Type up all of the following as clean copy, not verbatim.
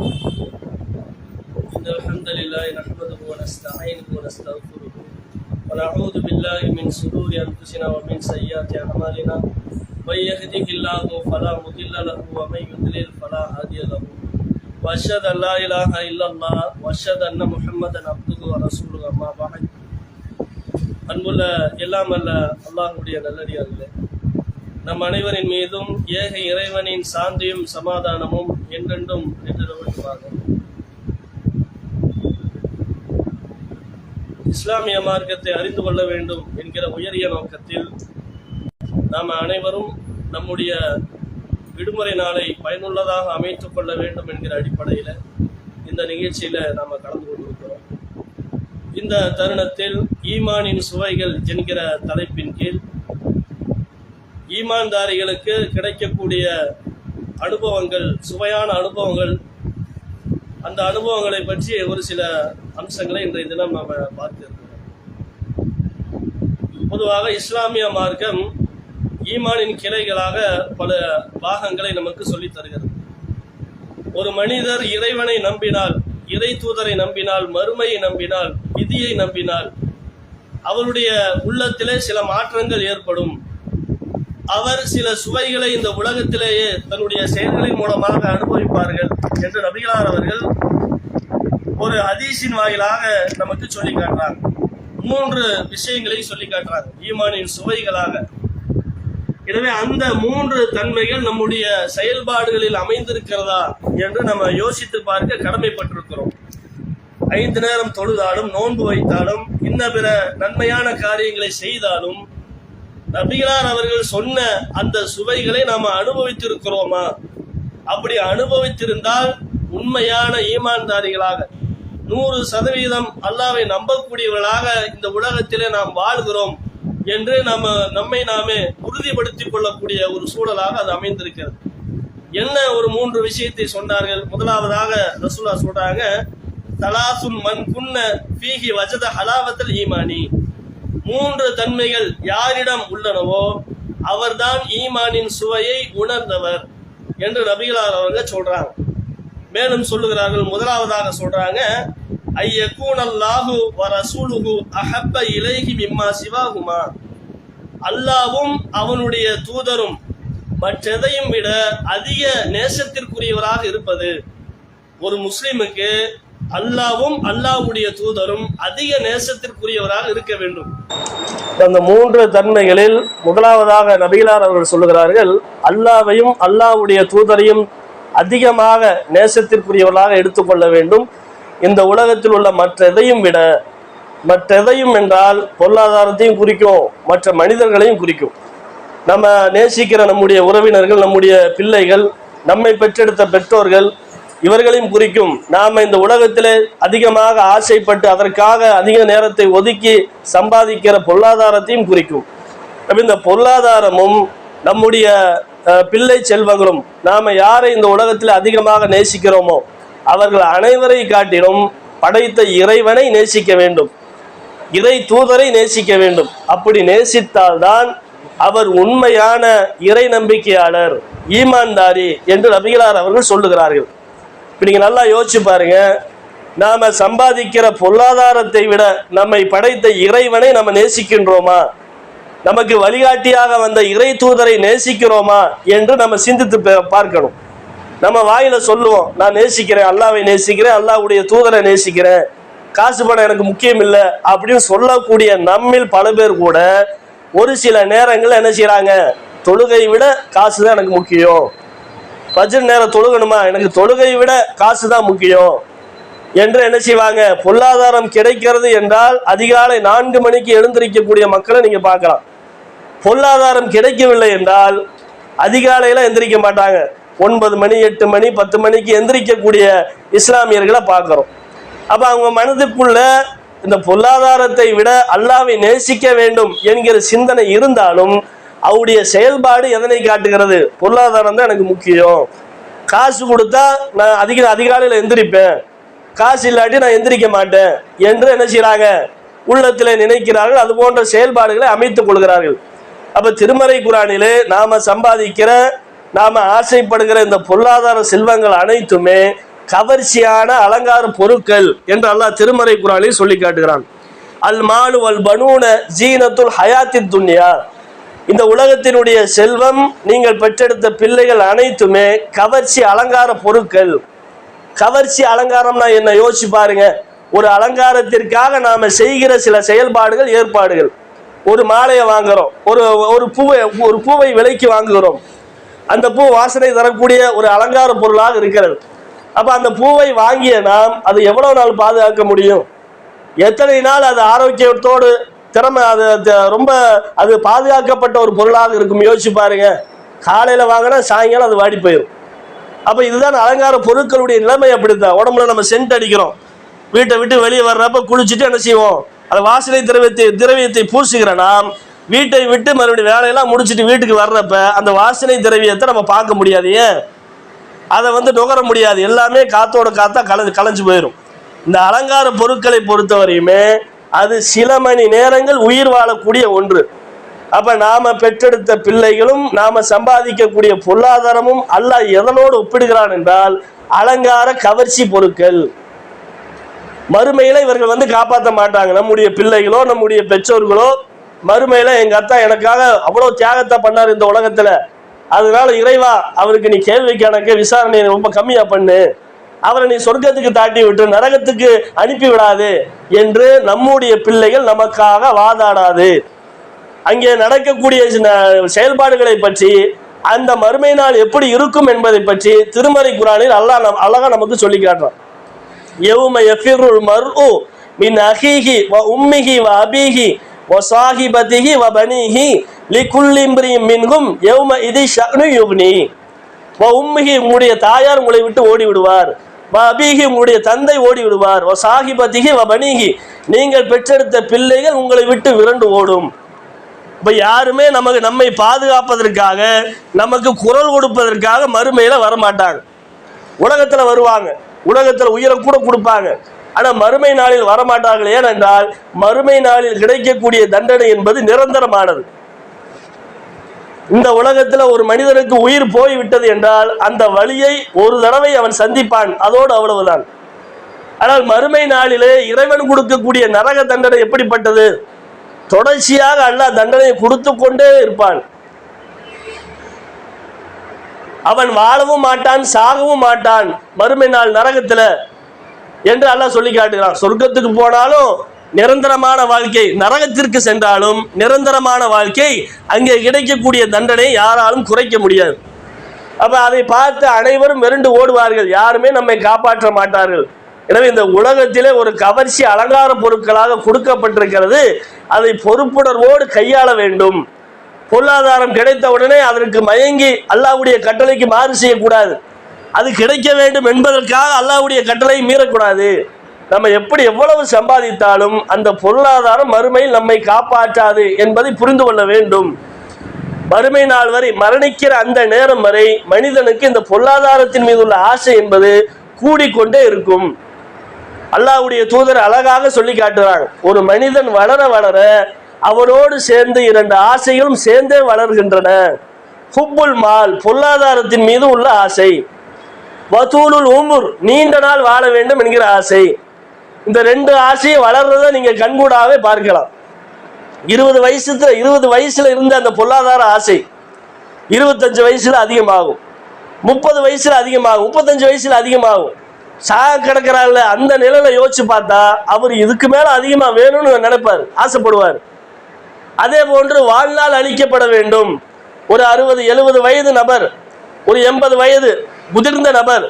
إن الحمد لله نحمده ونستعينه ونستغفره ونعوذ بالله من شرور أنفسنا ومن سيئات أعمالنا من يهده الله فلا مضل له ومن يضلل فلا هادي له وأشهد أن لا إله إلا الله وأشهد أن محمدا عبده ورسوله أما بعد அன்புள்ள எல்லாம் அல்ல அல்லாஹ்வுடைய நல்லடியார்களே, நம் அனைவரின் மீதும் ஏக இறைவனின் சாந்தியும் சமாதானமும் என்றென்றும் நின்றுவாங்க. இஸ்லாமிய மார்க்கத்தை அறிந்து கொள்ள வேண்டும் என்கிற உயரிய நோக்கத்தில் நாம் அனைவரும் நம்முடைய விடுமுறை நாளை பயனுள்ளதாக அமைத்துக் கொள்ள வேண்டும் என்கிற அடிப்படையில் இந்த நிகழ்ச்சியில் நாம் கலந்து கொண்டிருக்கிறோம். இந்த தருணத்தில் ஈமானின் சுவைகள் என்கிற தலைப்பின் கீழ் ஈமான்தாரிகளுக்கு கிடைக்கக்கூடிய அனுபவங்கள், சுவையான அனுபவங்கள், அந்த அனுபவங்களை பற்றி ஒரு சில அம்சங்களை இன்றைய தினம் நாம் பார்க்க இருக்கிறோம். பொதுவாக இஸ்லாமிய மார்க்கம் ஈமானின் கிளைகளாக பல பாகங்களை நமக்கு சொல்லித் தருகிறது. ஒரு மனிதர் இறைவனை நம்பினால், இறை தூதரை நம்பினால், மறுமையை நம்பினால், விதியை நம்பினால் அவருடைய உள்ளத்திலே சில மாற்றங்கள் ஏற்படும். அவர் சில சுவைகளை இந்த உலகத்திலேயே தன்னுடைய செயல்களின் மூலமாக அனுபவிப்பார்கள் என்று நபிகளார் அவர்கள் ஒரு ஹதீஸின் வாயிலாக நமக்கு சொல்லி காட்டுறாங்க. 3 விஷயங்களை சொல்லி காட்டுறாங்க ஈமானின் சுவைகளாக. எனவே அந்த 3 தன்மைகள் நம்முடைய செயல்பாடுகளில் அமைந்திருக்கிறதா என்று நம்ம யோசித்து பார்க்க கடமைப்பட்டிருக்கிறோம். 5 நேரம் தொழுதாலும், நோன்பு வைத்தாலும், இன்ன பிற நன்மையான காரியங்களை செய்தாலும் நபிகளார் அவர்கள் சொன்ன அந்த சுவைகளை நாம் அனுபவித்திருக்கிறோமா? அப்படி அனுபவித்திருந்தால் உண்மையான ஈமான்தாரிகளாக 100% அல்லாஹ்வை நம்பக்கூடியவர்களாக இந்த உலகத்திலே நாம் வாழ்கிறோம் என்று நம்மை நாமே உறுதிப்படுத்திக் கொள்ளக்கூடிய ஒரு சூழலாக அது அமைந்திருக்கிறது. என்ன ஒரு 3 விஷயத்தை சொன்னார்கள். முதலாவதாக ரசூலுல்லாஹ் சொல்றாங்க, தலாசுன் மன் குன்ன ஃபீஹி வஜத ஹலாவத்தல் ஈமானி. 3 தன்மைகள் யாரிடம் உள்ளனவோ அவர்தான் ஈமானின் சுவையை உணர்ந்தவர் என்று நபிகளார் அவர்கள் சொல்றாங்க. மேலும் சொல்லுகிறார்கள், முதலாவதாக சொல்றாங்க, ஐயகூனல்லாஹு வ ரசூலுஹு அஹப்ப இலைஹி மிம்மா சிவாஹுமா. அல்லாஹ்வும் அவனுடைய தூதரும் மற்றெதையும் விட அதிக நேசத்திற்குரியவராக இருப்பது. ஒரு முஸ்லிமுக்கு அல்லாஹ்வும் அல்லாஹ்வுடைய தூதரும் அதிக நேசத்திற்குரியவராக இருக்க வேண்டும். அந்த 3 தன்மைகளில் முதலாவதாக நபிகளார் அவர்கள் சொல்லுகிறார்கள், அல்லாஹ்வையும் அல்லாஹ்வுடைய தூதரையும் அதிகமாக நேசத்திற்குரியவர்களாக எடுத்துக்கொள்ள வேண்டும். இந்த உலகத்தில் உள்ள மற்றெதையும் விட, மற்றெதையும் என்றால் பொருளாதாரத்தையும் குறிக்கும், மற்ற மனிதர்களையும் குறிக்கும். நம்ம நேசிக்கிற நம்முடைய உறவினர்கள், நம்முடைய பிள்ளைகள், நம்மை பெற்றெடுத்த பெற்றோர்கள், இவர்களையும் குறிக்கும். நாம் இந்த உலகத்திலே அதிகமாக ஆசைப்பட்டு அதற்காக அதிக நேரத்தை ஒதுக்கி சம்பாதிக்கிற பொருளாதாரத்தையும் குறிக்கும். இந்த பொருளாதாரமும் நம்முடைய பிள்ளை செல்வங்களும் நாம் யாரை இந்த உலகத்தில் அதிகமாக நேசிக்கிறோமோ அவர்கள் அனைவரை காட்டிலும் படைத்த இறைவனை நேசிக்க வேண்டும், இறை தூதரை நேசிக்க வேண்டும். அப்படி நேசித்தால்தான் அவர் உண்மையான இறை நம்பிக்கையாளர், ஈமான்தாரி என்று நபிகளார் அவர்கள் சொல்லுகிறார்கள். நீங்க நல்லா யோசிச்சு பாருங்க, நாம சம்பாதிக்கிற பொருளாதாரத்தை விட நம்மை படைத்த இறைவனை நம்ம நேசிக்கின்றோமா? நமக்கு வழிகாட்டியாக வந்த இறை தூதரை நேசிக்கிறோமா என்று நம்ம சிந்தித்து பார்க்கணும். நம்ம வாயில சொல்லுவோம், நான் நேசிக்கிறேன், அல்லாஹ்வை நேசிக்கிறேன், அல்லாஹ்வுடைய தூதரை நேசிக்கிறேன், காசு பணம் எனக்கு முக்கியம் இல்லை அப்படின்னு சொல்லக்கூடிய நம்மில் பல பேர் கூட ஒரு சில நேரங்கள் என்ன செய்யறாங்க, தொழுகை விட காசு தான் எனக்கு முக்கியம், ஃபஜ்ர் நேரம் தொழுகணுமா, எனக்கு தொழுகை விட காசு தான் முக்கியம் என்று என்ன செய்வாங்க. பொருளாதாரம் கிடைக்கிறது என்றால் அதிகாலை 4 மணிக்கு எழுந்திருக்கக்கூடிய மக்களை நீங்க பார்க்கலாம். பொருளாதாரம் கிடைக்கவில்லை என்றால் அதிகாலையில எந்திரிக்க மாட்டாங்க. 9 மணி, 8 மணி, 10 மணிக்கு எந்திரிக்கக்கூடிய இஸ்லாமியர்களை பார்க்கிறோம். அப்ப அவங்க மனதுக்குள்ள இந்த பொருளாதாரத்தை விட அல்லாஹ்வை நேசிக்க வேண்டும் என்கிற சிந்தனை இருந்தாலும் அவருடைய செயல்பாடு எதனை காட்டுகிறது? பொருளாதாரம் தான் எனக்கு முக்கியம், காசு கொடுத்தா நான் அதிகாலையில் எந்திரிப்பேன், காசு இல்லாட்டி நான் எந்திரிக்க மாட்டேன் என்று என்ன செய்யறாங்க, உள்ளத்திலே நினைக்கிறார்கள். அது போன்ற செயல்பாடுகளை அமைத்துக் கொள்கிறார்கள். அப்ப திருமறை குர்ஆனிலே நாம சம்பாதிக்கிற, நாம ஆசைப்படுகிற இந்த பொருளாதார செல்வங்கள் அனைத்துமே கவர்ச்சியான அலங்கார பொருட்கள் என்று அல்லாஹ் திருமறை குர்ஆனில் சொல்லி காட்டுகிறான். அல் மாலு வல் பனூன ஜீனத்துல் ஹயாத்தித் துன்யா. இந்த உலகத்தினுடைய செல்வம், நீங்கள் பெற்றெடுத்த பிள்ளைகள் அனைத்துமே கவர்ச்சி அலங்கார பொருட்கள். கவர்ச்சி அலங்காரம்னா என்ன யோசிச்சு பாருங்க. ஒரு அலங்காரத்திற்காக நாம செய்கிற சில செயல்பாடுகள், ஏற்பாடுகள். ஒரு மாலையை வாங்குறோம், ஒரு பூவை விலைக்கு வாங்குகிறோம். அந்த பூ வாசனை தரக்கூடிய ஒரு அலங்கார பொருளாக இருக்கிறது. அப்ப அந்த பூவை வாங்கிய நாம் அது எவ்வளவு நாள் பாதுகாக்க முடியும்? எத்தனை நாள் அது ஆரோக்கியத்தோடு திறமை ரொம்ப அது பாதுகாக்கப்பட்ட ஒரு பொருளாக இருக்கும்? யோசிச்சு பாருங்க. காலையில வாங்கினா சாயங்காலம் அது வாடி போயிடும். அப்ப இதுதான் அலங்கார பொருட்களுடைய நிலைமை. அப்படித்தான் உடம்புல நம்ம சென்ட் அடிக்கிறோம், வீட்டை விட்டு வெளியே வர்றப்ப குளிச்சுட்டு என்ன செய்வோம், அந்த வாசனை திரவியத்தை பூசுகிற நாம் வீட்டை விட்டு மறுபடியும் வேலையெல்லாம் முடிச்சுட்டு வீட்டுக்கு வர்றப்ப அந்த வாசனை திரவியத்தை நம்ம பார்க்க முடியாது. ஏன்? அதை நுகர முடியாது. எல்லாமே காத்தோட காத்தா கலைஞ்சு போயிடும். இந்த அலங்கார பொருட்களை பொறுத்தவரையுமே அது சில மணி நேரங்கள் உயிர் வாழக்கூடிய ஒன்று. அப்ப நாம பெற்றெடுத்த பிள்ளைகளும் நாம சம்பாதிக்கக்கூடிய பொருளாதாரமும் அல்லாஹ் எதனோடு ஒப்பிடுகிறான் என்றால் அலங்கார கவர்ச்சி பொருட்கள். மறுமையில இவர்கள் காப்பாற்ற மாட்டாங்க. நம்முடைய பிள்ளைகளோ நம்முடைய பெற்றோர்களோ மறுமையில எங்க அத்தா எனக்காக அவ்வளவு தியாகத்தை பண்ணார் இந்த உலகத்துல, அதனால இறைவா அவருக்கு நீ கேள்வி கணக்கு விசாரணை ரொம்ப கம்மியா பண்ணு, அவரை நீ சொர்க்கத்துக்கு தாட்டி விட்டு நரகத்துக்கு அனுப்பி விடாது என்று நம்முடைய பிள்ளைகள் நமக்காக வாதாடாது. அங்கே நடக்கக்கூடிய செயல்பாடுகளை பற்றி, அந்த மறுமை நாள் எப்படி இருக்கும் என்பதை பற்றி திருமறை குர்ஆனில் அல்லாஹ் அழகா நமக்கு சொல்லி காட்டுறான். யௌம யஃபிருல் மர்உ மின் அஹீஹி வ உம்மிஹி வ அபீஹி வ ஸாஹிபதிஹி வ பனீஹி லிகுல்லி இம்ரிஇம் மின்ஹும் யௌம இதி ஷஅனு யுக்னி. வ உம்மிஹி, உங்களுடைய தாயார் உங்களை விட்டு ஓடி விடுவார். வ அபீஹி, உங்களுடைய தந்தை ஓடி விடுவார். வ ஸாஹிபதிஹி வ பனீஹி, நீங்கள் பெற்றெடுத்த பிள்ளைகள் உங்களை விட்டு விரண்டு ஓடும். இப்ப யாருமே நம்மை பாதுகாப்பதற்காக, நமக்கு குரல் கொடுப்பதற்காக மறுமையில வரமாட்டாங்க. உலகத்துல வருவாங்க, உலகத்துல உயிரை கூட கொடுப்பாங்க, ஆனா மறுமை நாளில் வரமாட்டார்கள். ஏனென்றால் மறுமை நாளில் கிடைக்கக்கூடிய தண்டனை என்பது நிரந்தரமானது. இந்த உலகத்துல ஒரு மனிதனுக்கு உயிர் போய்விட்டது என்றால் அந்த வலியை ஒரு தடவை அவன் சந்திப்பான், அதோடு அவ்வளவுதான். ஆனால் மறுமை நாளிலே இறைவன் கொடுக்கக்கூடிய நரக தண்டனை எப்படிப்பட்டது? தொடர்ச்சியாக அல்லாஹ் தண்டனை கொடுத்து கொண்டே இருப்பான். அவன் வாழவும் மாட்டான், சாகவும் மாட்டான் மறுமை நாள் நரகத்துல என்று அல்லாஹ் சொல்லி காட்டுகிறான். சொர்க்கத்துக்கு போனாலும் நிரந்தரமான வாழ்க்கை, நரகத்திற்கு சென்றாலும் நிரந்தரமான வாழ்க்கை. அங்கே கிடைக்கக்கூடிய தண்டனை யாராலும் குறைக்க முடியாது. அப்ப அதை பார்த்து அனைவரும் மிரண்டு ஓடுவார்கள், யாருமே நம்மை காப்பாற்ற மாட்டார்கள். எனவே இந்த உலகத்திலே ஒரு கவர்ச்சி அலங்கார பொருட்களாக கொடுக்கப்பட்டிருக்கிறது. அதை பொறுப்புணர்வோடு கையாள வேண்டும். பொருளாதாரம் கிடைத்த உடனே அதற்கு மயங்கி அல்லாஹ்வுடைய கட்டளைக்கு மாறு செய்யக்கூடாது. அது கிடைக்க வேண்டும் என்பதற்காக அல்லாஹ்வுடைய கட்டளை மீறக்கூடாது. நம்ம எவ்வளவு சம்பாதித்தாலும் அந்த பொருளாதாரம் மறுமையில் நம்மை காப்பாற்றாது என்பதை புரிந்து கொள்ள வேண்டும். மறுமை நாள் வரை, மரணிக்கிற அந்த நேரம் வரை மனிதனுக்கு இந்த பொருளாதாரத்தின் மீது உள்ள ஆசை என்பது கூடிக்கொண்டே இருக்கும். அல்லாஹ்வுடைய தூதர் அழகாக சொல்லி காட்டுறாங்க, ஒரு மனிதன் வளர வளர அவனோடு சேர்ந்து இரண்டு ஆசைகளும் சேர்ந்தே வளர்கின்றன. ஹுப்புல் மால், பொருளாதாரத்தின் மீது உள்ள ஆசை. வதூலுல் உமுர், நீண்ட நாள் வாழ வேண்டும் என்கிற ஆசை. இந்த ரெண்டு ஆசையும் வளர்றதை நீங்க கண்கூடாவே பார்க்கலாம். 20 வயசுல இருந்த அந்த பொருளாதார ஆசை 25 வயசுல அதிகமாகும், 30 வயசுல அதிகமாகும், 35 வயசுல அதிகமாகும். சாக கிடக்கிறாள் அந்த நிலையில யோசிச்சு பார்த்தா அவர் இதுக்கு மேல அதிகமா வேணும்னு நினைப்பார், ஆசைப்படுவார். அதே போன்று வாழ்நாள் அளிக்கப்பட வேண்டும். ஒரு 60-70 வயது நபர், ஒரு 80 வயது முதிர்ந்த நபர்,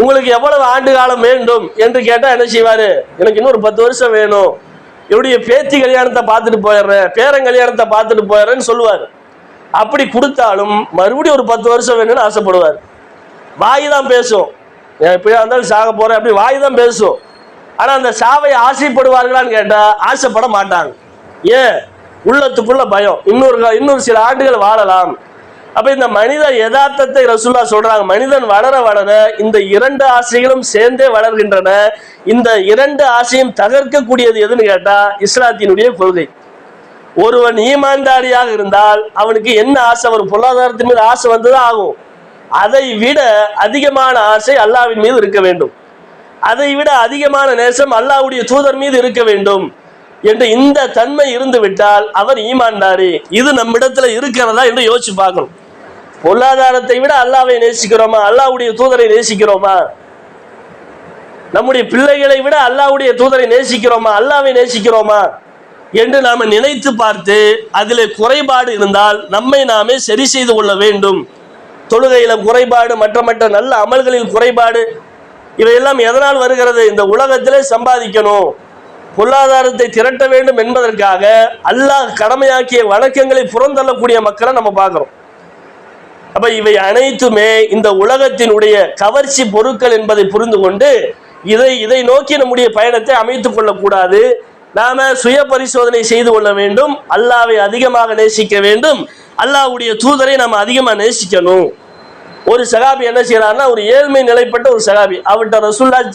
உங்களுக்கு எவ்வளவு ஆண்டு காலம் வேண்டும் என்று கேட்டா என்ன செய்வாரு? எனக்கு இன்னொரு 10 வருஷம் வேணும், என்னுடைய பேத்தி கல்யாணத்தை பார்த்துட்டு போயிடுறேன், பேரன் கல்யாணத்தை பார்த்துட்டு போயிடுறேன்னு சொல்லுவார். அப்படி கொடுத்தாலும் மறுபடியும் ஒரு 10 வருஷம் வேணும்னு ஆசைப்படுவார். வாய் தான் பேசும், எப்படியா இருந்தாலும் சாக போறேன் அப்படி வாய் தான் பேசும். ஆனா அந்த சாவை ஆசைப்படுவார்களான்னு கேட்டா ஆசைப்பட மாட்டாங்க. ஏன்? உள்ளத்துக்குள்ள பயம், இன்னொரு சில ஆண்டுகள் வாழலாம். அப்ப இந்த மனித யதார்த்தத்தை ரசூலுல்லாஹ் சொல்றாங்க, மனிதன் வளர வளர இந்த இரண்டு ஆசைகளும் சேர்ந்தே வளர்கின்றன. இந்த இரண்டு ஆசையும் தகர்க்கக்கூடியது எதுன்னு கேட்டா இஸ்லாத்தினுடைய கொள்கை. ஒருவன் ஈமான்தாரியாக இருந்தால் அவனுக்கு என்ன ஆசை வரும்? பொருளாதாரத்தின் மீது ஆசை வந்துதான் ஆகும். அதை விட அதிகமான ஆசை அல்லாஹ்வின் மீது இருக்க வேண்டும், அதை விட அதிகமான நேசம் அல்லாஹ்வுடைய தூதர் மீது இருக்க வேண்டும் என்று இந்த தன்மை இருந்து விட்டால் அவர் ஈமான்தாரி. இது நம்மிடத்துல இருக்கிறதா என்று யோசிச்சு பார்க்கணும். பொருளாதாரத்தை விட அல்லாஹ்வை நேசிக்கிறோமா? அல்லாஹ்வுடைய தூதரை நேசிக்கிறோமா? நம்முடைய பிள்ளைகளை விட அல்லாஹ்வுடைய தூதரை நேசிக்கிறோமா? அல்லாஹ்வை நேசிக்கிறோமா என்று நாம நினைத்து பார்த்து அதில் குறைபாடு இருந்தால் நம்மை நாமே சரி செய்து கொள்ள வேண்டும். தொழுகையில குறைபாடு, மற்ற நல்ல அமல்களில் குறைபாடு, இவையெல்லாம் எதனால் வருகிறது? இந்த உலகத்திலே சம்பாதிக்கணும், பொருளாதாரத்தை திரட்ட வேண்டும் என்பதற்காக அல்லாஹ் கடமையாக்கிய வணக்கங்களை புறந்தள்ளக்கூடிய மக்களை நம்ம பார்க்கிறோம். அப்ப இவை அனைத்துமே இந்த உலகத்தினுடைய கவர்ச்சி பொருட்கள் என்பதை புரிந்து கொண்டு இதை நோக்கி நம்முடைய பயணத்தை அமைத்துக் கொள்ளக்கூடாது. நாம சுய பரிசோதனை செய்து கொள்ள வேண்டும். அல்லாஹ்வை அதிகமாக நேசிக்க வேண்டும், அல்லாஹ்வுடைய தூதரை நாம் அதிகமாக நேசிக்கணும். ஒரு சகாபி என்ன செய்யறாருன்னா, ஒரு ஏழ்மை நிலைப்பட்ட ஒரு சகாபி, அவர்கிட்ட ரசூலுல்லாஹ்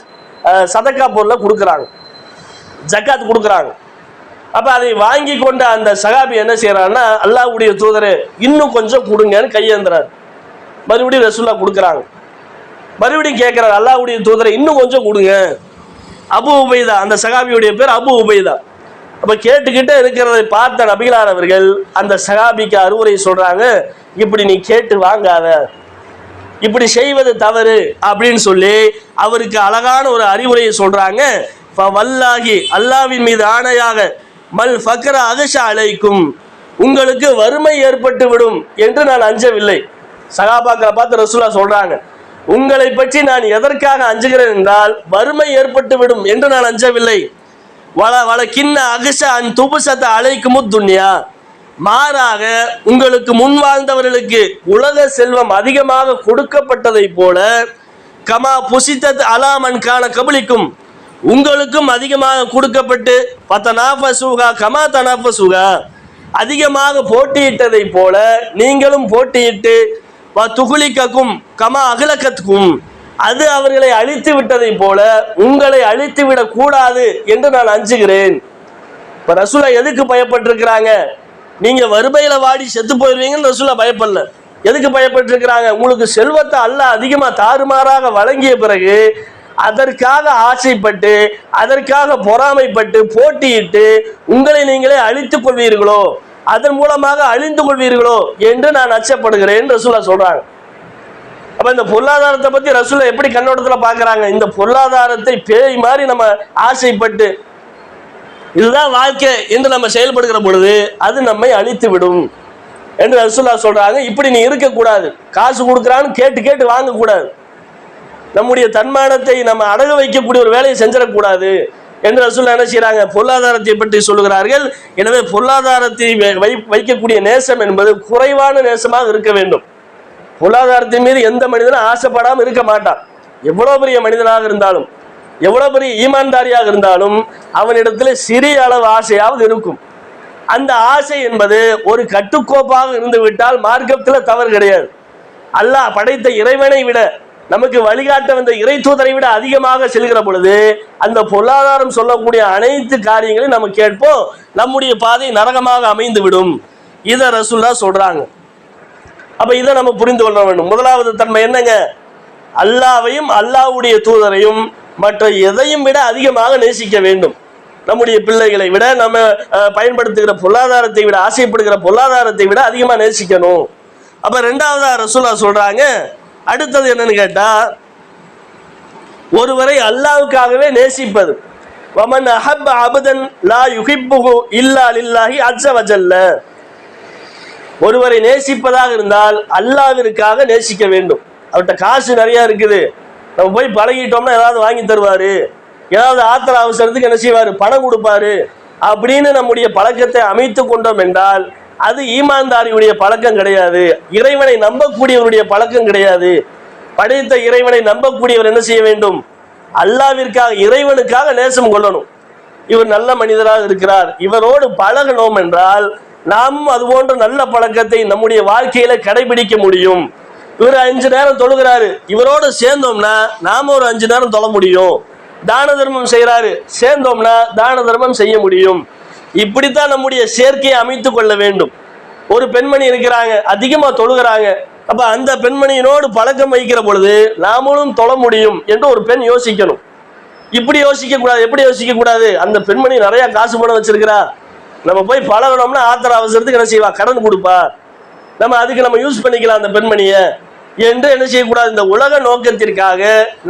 சதக்கா பொருளை கொடுக்குறாங்க, ஜக்காத் கொடுக்குறாங்க. அப்ப அதை வாங்கி கொண்ட அந்த சகாபி என்ன செய்யறாருன்னா, அல்லாஹ்வுடைய தூதரை இன்னும் கொஞ்சம் கொடுங்கன்னு கையேந்துறாரு. மறுபடியும் ரசூலுல்லாஹ் கொடுக்குறாங்க. மறுபடியும் கேட்கிறார், அல்லாஹ்வுடைய தூதரை இன்னும் கொஞ்சம் கொடுங்க. அபு உபைதா, அந்த சகாபியுடைய பேர் அபு உபைதா. அப்ப கேட்டுக்கிட்டே இருக்கிறதை பார்த்த நபிகளார் அவர்கள் அந்த சகாபிக்கு அறிவுரை சொல்றாங்க, இப்படி நீ கேட்டு வாங்காத, இப்படி செய்வது தவறு அப்படின்னு சொல்லி அவருக்கு அழகான ஒரு அறிவுரையை சொல்றாங்க. வல்லாஹி, அல்லாஹ்வின் மீது ஆணையாக, மல் ஃபக்ர அகஷா அலைக்கும், உங்களுக்கு வறுமை ஏற்பட்டு விடும் என்று நான் அஞ்சவில்லை. சகாபாக்களை பார்த்து ரசூலுல்லாஹ் சொல்றாங்க, உங்களை பற்றி நான் எதற்காக அஞ்சுகிறேன் என்றால் வறுமை ஏற்பட்டு விடும் என்று நான் அஞ்சவில்லை. வலக்கின்ன அகஷா அன் துபுசத அலைக்கும் துன்யா, மாறாக உங்களுக்கு முன் வாழ்ந்தவர்களுக்கு உலக செல்வம் அதிகமாக கொடுக்கப்பட்டதை போல, கமா புசித்தத் அலாமன் கான கபலிக்கும், உங்களுக்கும் அதிகமாக கொடுக்கப்பட்டு பத்தனாஃபசுகா கமா தனாஃபசுகா, அதிகமாக போட்டியிட்டதை போல நீங்களும் போட்டியிட்டு துகுலிக்கும் கமா அகலக்கத்துக்கும், அது அவர்களை அழித்து விட்டதை போல உங்களை அழித்து விடக் கூடாது என்று நான் அஞ்சுகிறேன். இப்ப ரசூலுல்லாஹ் எதுக்கு பயப்பட்டிருக்கிறாங்க? நீங்க வறுமையில வாடி செத்து போயிருவீங்கன்னு ரசூலுல்லாஹ் பயப்படல. எதுக்கு பயப்பட்டிருக்கிறாங்க? உங்களுக்கு செல்வத்தை அல்லாஹ் அதிகமா தாறுமாறாக வழங்கிய பிறகு அதற்காக ஆசைப்பட்டு, அதற்காக பொறாமைப்பட்டு போட்டியிட்டு உங்களை நீங்களே அழித்துக் கொள்வீர்களோ, அதன் மூலமாக அழிந்து கொள்வீர்களோ என்று நான் அச்சப்படுகிறேன் ரசூலுல்லாஹ் சொல்றாங்க. அப்ப இந்த பொருளாதாரத்தை பத்தி ரசூலுல்லாஹ் எப்படி கண்ணோட்டத்துல பாக்குறாங்க? இந்த பொருளாதாரத்தை பேய் மாதிரி நம்ம ஆசைப்பட்டு இதுதான் வாழ்க்கை என்று நம்ம செயல்படுகிற பொழுது அது நம்மை அழித்து விடும் என்று ரசூலுல்லாஹ் சொல்றாங்க. இப்படி நீ இருக்கக்கூடாது, காசு கொடுக்குறான்னு கேட்டு கேட்டு வாங்கக்கூடாது, நம்முடைய தன்மானத்தை நம்ம அடகு வைக்கக்கூடிய ஒரு வேலையை செஞ்சிடக்கூடாது என்று ரசூலுல்லாஹ் என்ன செய்யறாங்க? பொருளாதாரத்தை பற்றி சொல்லுகிறார்கள். எனவே பொருளாதாரத்தை வைக்கக்கூடிய நேசம் என்பது குறைவான நேசமாக இருக்க வேண்டும். பொருளாதாரத்தின் மீது எந்த மனிதனும் ஆசைப்படாமல் இருக்க மாட்டான். எவ்வளவு பெரிய மனிதனாக இருந்தாலும், எவ்வளவு பெரிய ஈமான்தாரியாக இருந்தாலும் அவனிடத்தில் சிறிய அளவு ஆசையாவது இருக்கும். அந்த ஆசை என்பது ஒரு கட்டுக்கோப்பாக இருந்து விட்டால் மார்க்கத்தில் தவறு கிடையாது. அல்லாஹ் படைத்த இறைவனை விட, நமக்கு வழிகாட்ட வந்த இறை தூதரை விட அதிகமாக செல்கிற பொழுது அந்த பொருளாதாரம் சொல்லக்கூடிய அனைத்து காரியங்களையும் நம்ம கேட்போம், நம்முடைய பாதை நரகமாக அமைந்து விடும். இதை ரசூலுல்லாஹ் சொல்றாங்க. அப்ப இதை நம்ம புரிந்து கொள்ள வேண்டும். முதலாவது தன்மை என்னங்க? அல்லாஹ்வையும் அல்லாஹ்வுடைய தூதரையும் மற்ற எதையும் விட அதிகமாக நேசிக்க வேண்டும். நம்முடைய பிள்ளைகளை விட, நம்ம பயன்படுத்துகிற பொருளாதாரத்தை விட, ஆசைப்படுகிற பொருளாதாரத்தை விட அதிகமாக நேசிக்கணும். அப்ப ரெண்டாவதா ரசூலுல்லாஹ் சொல்றாங்க, அடுத்தது என்னன்னு கேட்டா, ஒருவரை அல்லாஹ்வுக்காகவே நேசிப்பது. வமன் அஹப்ப அபதன் லா யுஹிப்புஹு இல்லா லில்லாஹி அஸ்ஸ வஜல்ல, ஒருவரை நேசிப்பதாக இருந்தால் அல்லாஹ்விற்காக நேசிக்க வேண்டும். அவர்கிட்ட காசு நிறைய இருக்குது, நம்ம போய் பழகிட்டோம்னா ஏதாவது வாங்கி தருவாரு, ஏதாவது ஆத்திர அவசரத்துக்கு என்ன செய்வாரு, பணம் கொடுப்பாரு அப்படின்னு நம்முடைய பழக்கத்தை அமைத்து கொண்டோம் என்றால் அது ஈமான்தாரியுடைய பழக்கம் கிடையாது, இறைவனை நம்பக்கூடியவருடைய பழக்கம் கிடையாது. படைத்த இறைவனை நம்பக்கூடியவர் என்ன செய்ய வேண்டும்? அல்லாஹ்விற்காக, இறைவனுக்காக நேசம் கொள்ளணும். இவர் நல்ல மனிதராக இருக்கிறார், இவரோடு பழகணும் என்றால் நாம் அது போன்ற நல்ல பழக்கத்தை நம்முடைய வாழ்க்கையில கடைபிடிக்க முடியும். இவர் 5 நேரம் தொழுகிறாரு, இவரோடு சேர்ந்தோம்னா நாம ஒரு 5 நேரம் தொழ முடியும். தான தர்மம் செய்யறாரு, சேர்ந்தோம்னா தான தர்மம் செய்ய முடியும். இப்படித்தான் நம்முடைய சேர்க்கையை அமைத்து கொள்ள வேண்டும். ஒரு பெண்மணி இருக்கிறாங்க, அதிகமா தொழுகிறாங்க, அப்ப அந்த பெண்மணியினோடு பழக்கம் வைக்கிற பொழுது நாமளும் தொழ முடியும் என்று ஒரு பெண் யோசிக்கணும். இப்படி யோசிக்க கூடாது. எப்படி யோசிக்க கூடாது? அந்த பெண்மணி நிறைய காசு பணம் வச்சிருக்கிறா, நம்ம போய் பழகணும்னா ஆத்திர அவசரத்துக்கு என்ன செய்வா, கடன் கொடுப்பா, நம்ம அதுக்கு நம்ம யூஸ் பண்ணிக்கலாம் அந்த பெண்மணியை என்று என்ன செய்யக்கூடாது. இந்த உலக நோக்கத்திற்காக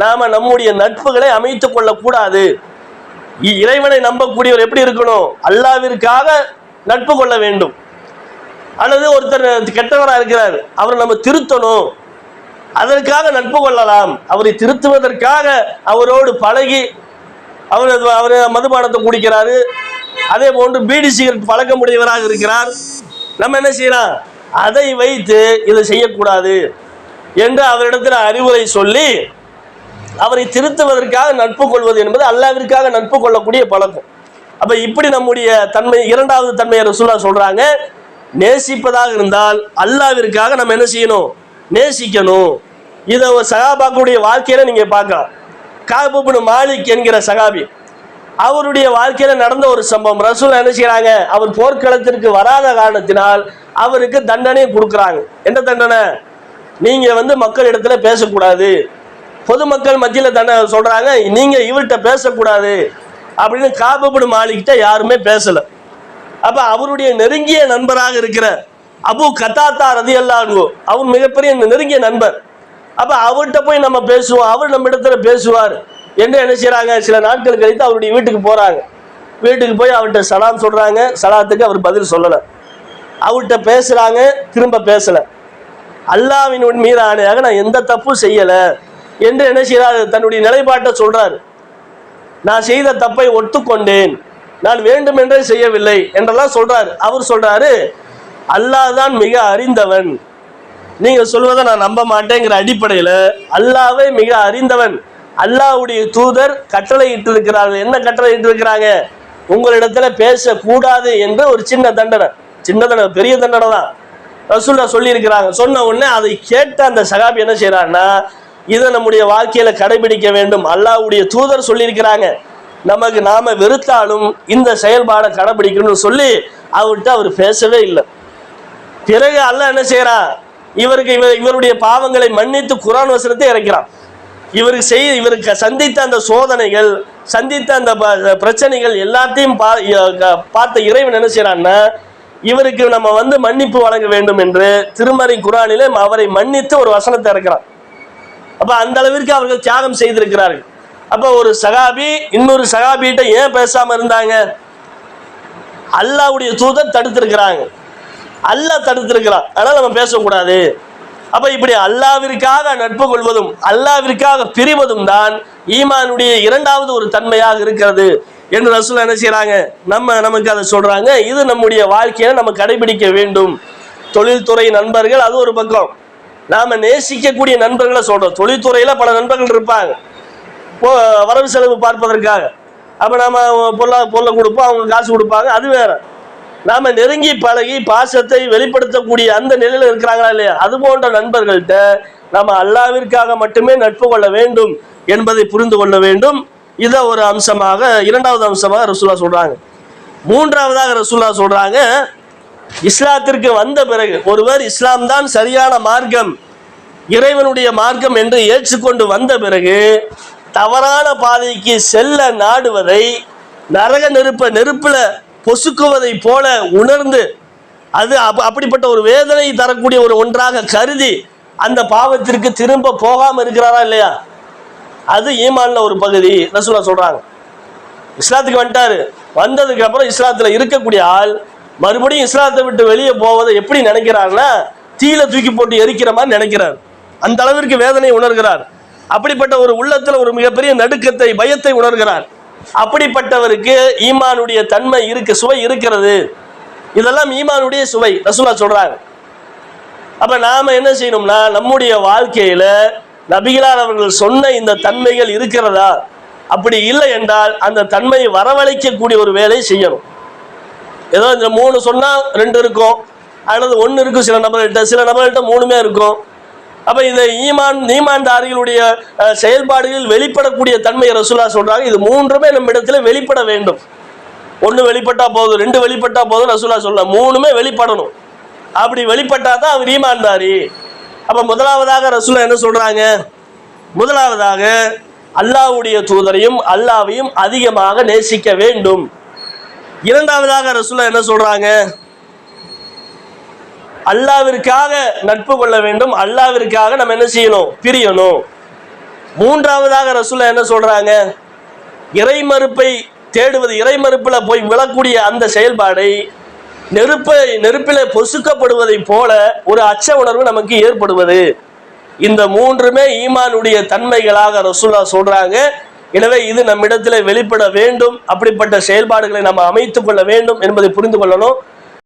நாம நம்முடைய நட்புகளை அமைத்துக் கொள்ளக்கூடாது. இறைவனை நம்பக்கூடியவர் எப்படி இருக்கணும்? அல்லாவிற்காக நட்பு கொள்ள வேண்டும். அல்லது ஒருத்தர் கெட்டவராக இருக்கிறார், அவரை நம்ம திருத்தணும், அதற்காக நட்பு கொள்ளலாம். அவரை திருத்துவதற்காக அவரோடு பழகி அவர் மதுபானத்தை குடிக்கிறாரு, அதே போன்று பீடி சிகரெட் பழக்கமுடையவராக இருக்கிறார், நம்ம என்ன செய்யலாம், அதை வைத்து இதை செய்யக்கூடாது என்று அவரிடத்தில் அறிவுரை சொல்லி அவரை திருத்துவதற்காக நட்பு கொள்வது என்பது அல்லாவிற்காக நட்பு கொள்ளக்கூடிய பழக்கம். அப்ப இப்படி நம்முடைய தன்மை, இரண்டாவது தன்மையை ரசூலுல்லாஹ் சொல்றாங்க, நேசிப்பதாக இருந்தால் அல்லாவிற்காக நம்ம என்ன செய்யணும், நேசிக்கணும். இதை சகாபாக்களுடைய வாழ்க்கையில நீங்க பார்க்கலாம். கஅப் இப்னு மாலிக் என்கிற சகாபி, அவருடைய வாழ்க்கையில நடந்த ஒரு சம்பவம். ரசூலுல்லாஹ் என்ன செய்யறாங்க, அவர் போர்க்களத்திற்கு வராத காரணத்தினால் அவருக்கு தண்டனை கொடுக்குறாங்க. என்ன தண்டனை? நீங்க மக்கள் இடத்துல பேசக்கூடாது, பொதுமக்கள் மத்தியில் தண்டனை சொல்றாங்க, நீங்க இவர்கிட்ட பேசக்கூடாது அப்படின்னு கஅப் இப்னு மாலிக்கிட்ட யாருமே பேசல. அப்ப அவருடைய நெருங்கிய நண்பராக இருக்கிற அபு கத்தாத்தா ரலியல்லாஹு அன்ஹு, அவர் மிகப்பெரிய நெருங்கிய நண்பர். அப்ப அவர்கிட்ட போய் நம்ம பேசுவோம், அவர் நம்ம இடத்துல பேசுவார் என்று என்ன செய்யறாங்க, சில நாட்கள் கழித்து அவருடைய வீட்டுக்கு போறாங்க. வீட்டுக்கு போய் அவர்கிட்ட சலாம் சொல்றாங்க, சலாத்துக்கு அவர் பதில் சொல்லல. அவர்கிட்ட பேசுறாங்க, திரும்ப பேசல. அல்லாஹ்வின் மீது ஆணையாக நான் எந்த தப்பும் செய்யல என்று என்ன செய்யறாரு, தன்னுடைய நிலைப்பாட்டை சொல்றாரு. நான் செய்த தப்பை ஒத்துக்கொண்டேன், நான் வேண்டும் என்றே செய்யவில்லை என்றெல்லாம் சொல்றாரு. அவர் சொல்றாரு, அல்லாஹ் தான் மிக அறிந்தவன், நீங்க சொல்வதை நான் நம்ப மாட்டேங்கிற அடிப்படையில் அல்லாஹ்வே மிக அறிந்தவன். அல்லாஹ்வுடைய தூதர் கட்டளை இட்டு இருக்கிறார்கள். என்ன கட்டளை இட்டு இருக்கிறாங்க, உங்களிடத்துல பேசக்கூடாது என்று ஒரு சின்ன தண்டனை, பெரிய தண்டனை தான் ரசூலுல்லாஹ் சொல்லி இருக்கிறாங்க. சொன்ன உடனே அதை கேட்ட அந்த சகாபி என்ன செய்யறாருன்னா, இதை நம்முடைய வாழ்க்கையில கடைபிடிக்க வேண்டும், அல்லாஹ்வுடைய தூதர் சொல்லியிருக்கிறாங்க, நமக்கு நாம வெறுத்தாலும் இந்த செயல்பாடை கடைபிடிக்கணும்னு சொல்லி அவர்கிட்ட அவர் பேசவே இல்லை. பிறகு அல்லாஹ் என்ன செய்யறான், இவருடைய பாவங்களை மன்னித்து குர்ஆன் வசனத்தை இறக்கிறான். இவருக்கு சந்தித்த அந்த சோதனைகள், சந்தித்த அந்த பிரச்சனைகள் எல்லாத்தையும் பார்த்த இறைவன் என்ன செய்யறான்னா, இவருக்கு நம்ம மன்னிப்பு வழங்க வேண்டும் என்று திருமறை குர்ஆனிலே அவரை மன்னித்து ஒரு வசனத்தை இறக்கிறான். அப்ப அந்த அளவிற்கு அவர்கள் தியாகம் செய்திருக்கிறார்கள். அப்ப ஒரு சகாபி இன்னொரு சகாபிகிட்ட ஏன் பேசாம இருந்தாங்க, அல்லாஹ்வுடைய தூதர் தடுத்திருக்கிறாங்க, அல்லாஹ் தடுத்திருக்கிறான், அதனால நம்ம பேசக்கூடாது. அப்ப இப்படி அல்லாஹ்விற்காக நட்பு கொள்வதும் அல்லாஹ்விற்காக பிரிவதும் தான் ஈமானுடைய இரண்டாவது ஒரு தன்மையாக இருக்கிறது என்று ரசூலுல்லாஹ் என்ன செய்யறாங்க, நமக்கு அதை சொல்றாங்க. இது நம்முடைய வாழ்க்கையில நம்ம கடைபிடிக்க வேண்டும். தொழில்துறை நண்பர்கள் அது ஒரு பக்கம், நாம நேசிக்கக்கூடிய நண்பர்களை சொல்றோம். தொழில்துறையில பல நண்பர்கள் இருப்பாங்க, வரவு செலவு பார்ப்பதற்காக. அப்ப நாம பொருளை கொடுப்போம், அவங்க காசு கொடுப்பாங்க, அது வேற. நாம நெருங்கி பழகி பாசத்தை வெளிப்படுத்தக்கூடிய அந்த நிலையில இருக்கிறாங்களா இல்லையா, அது போன்ற நண்பர்கள்ட்ட நாம அல்லாஹ்விற்காக மட்டுமே நட்பு கொள்ள வேண்டும் என்பதை புரிந்து கொள்ள வேண்டும். இதை ஒரு அம்சமாக, இரண்டாவது அம்சமாக ரசூலுல்லாஹ் சொல்றாங்க. மூன்றாவதாக ரசூலுல்லாஹ் சொல்றாங்க, இஸ்லாத்திற்கு வந்த பிறகு ஒருவர் இஸ்லாம் தான் சரியான மார்க்கம், இறைவனுடைய மார்க்கம் என்று ஏற்றுக்கொண்டு வந்த பிறகு தவறான பாதைக்கு செல்ல நாடுவதை நரக நெருப்புல பொசுக்குவதை போல உணர்ந்து அது அப்படிப்பட்ட ஒரு வேதனை தரக்கூடிய ஒரு ஒன்றாக கருதி அந்த பாவத்திற்கு திரும்ப போகாம இருக்கிறாரா இல்லையா, அது ஈமான்ல ஒரு பகுதி. ரசூலுல்லாஹ் சொல்றாங்க, இஸ்லாத்துக்கு வந்துட்டாரு, வந்ததுக்கு அப்புறம் இஸ்லாத்துல இருக்கக்கூடிய ஆள் மறுபடியும் இஸ்லாத்தை விட்டு வெளியே போவதை எப்படி நினைக்கிறாருன்னா, தீயில தூக்கி போட்டு எரிக்கிற மாதிரி நினைக்கிறார். அந்த அளவிற்கு வேதனை உணர்கிறார். அப்படிப்பட்ட ஒரு உள்ளத்துல ஒரு மிகப்பெரிய நடுக்கத்தை, பயத்தை உணர்கிறார். அப்படிப்பட்டவருக்கு ஈமானுடைய தன்மை இருக்கு, சுவை இருக்கிறது. இதெல்லாம் ஈமானுடைய சுவை ரசூலுல்லாஹ் சொல்றாங்க. அப்ப நாம என்ன செய்யணும்னா, நம்முடைய வாழ்க்கையில நபிகளார் அவர்கள் சொன்ன இந்த தன்மைகள் இருக்கிறதா, அப்படி இல்லை என்றால் அந்த தன்மையை வரவழைக்கக்கூடிய ஒரு வேலையை செய்யணும். ஏதோ இந்த 3 சொன்னா 2 இருக்கும், அல்லது 1 இருக்கும் சில நபர்கள்ட்ட 3மே இருக்கும். அப்ப இந்த ஈமான்தாரிகளுடைய செயல்பாடுகளில் வெளிப்படக்கூடிய தன்மையை ரசூலுல்லாஹ் சொல்றாங்க. இது 3மே நம்ம இடத்துல வெளிப்பட வேண்டும். 1 வெளிப்பட்டா போதும், 2 வெளிப்பட்டா போதும் ரசூலுல்லாஹ் சொல்ல, 3மே வெளிப்படணும். அப்படி வெளிப்பட்டா தான் அவர் ஈமான்தாரி. அப்ப முதலாவதாக ரசூலுல்லாஹ் என்ன சொல்றாங்க? முதலாவதாக அல்லாஹ்வுடைய தூதரையும் அல்லாஹ்வையும் அதிகமாக நேசிக்க வேண்டும். இரண்டாவதாக ரசூலுல்லாஹ் என்ன சொல்றாங்க? அல்லாஹ்விற்காக நட்பு கொள்ள வேண்டும், அல்லாஹ்விற்காக நம்ம என்ன செய்யணும்? பிரியணும். மூன்றாவதாக ரசூலுல்லாஹ் என்ன சொல்றாங்க? இறை மறுப்பை தேடுவது, இறை மறுப்புல போய் விழக்கூடிய அந்த செயல்பாடை நெருப்பிலே பொசுக்கப்படுவதை போல ஒரு அச்ச உணர்வு நமக்கு ஏற்படுவது. இந்த மூன்றுமே ஈமானுடைய தன்மைகளாக ரசூலுல்லாஹ் சொல்றாங்க. எனவே இது நம்மிடத்தில் வெளிப்பட வேண்டும். அப்படிப்பட்ட செயல்பாடுகளை நம்ம அமைத்துக் கொள்ள வேண்டும் என்பதை புரிந்து கொள்ளணும்.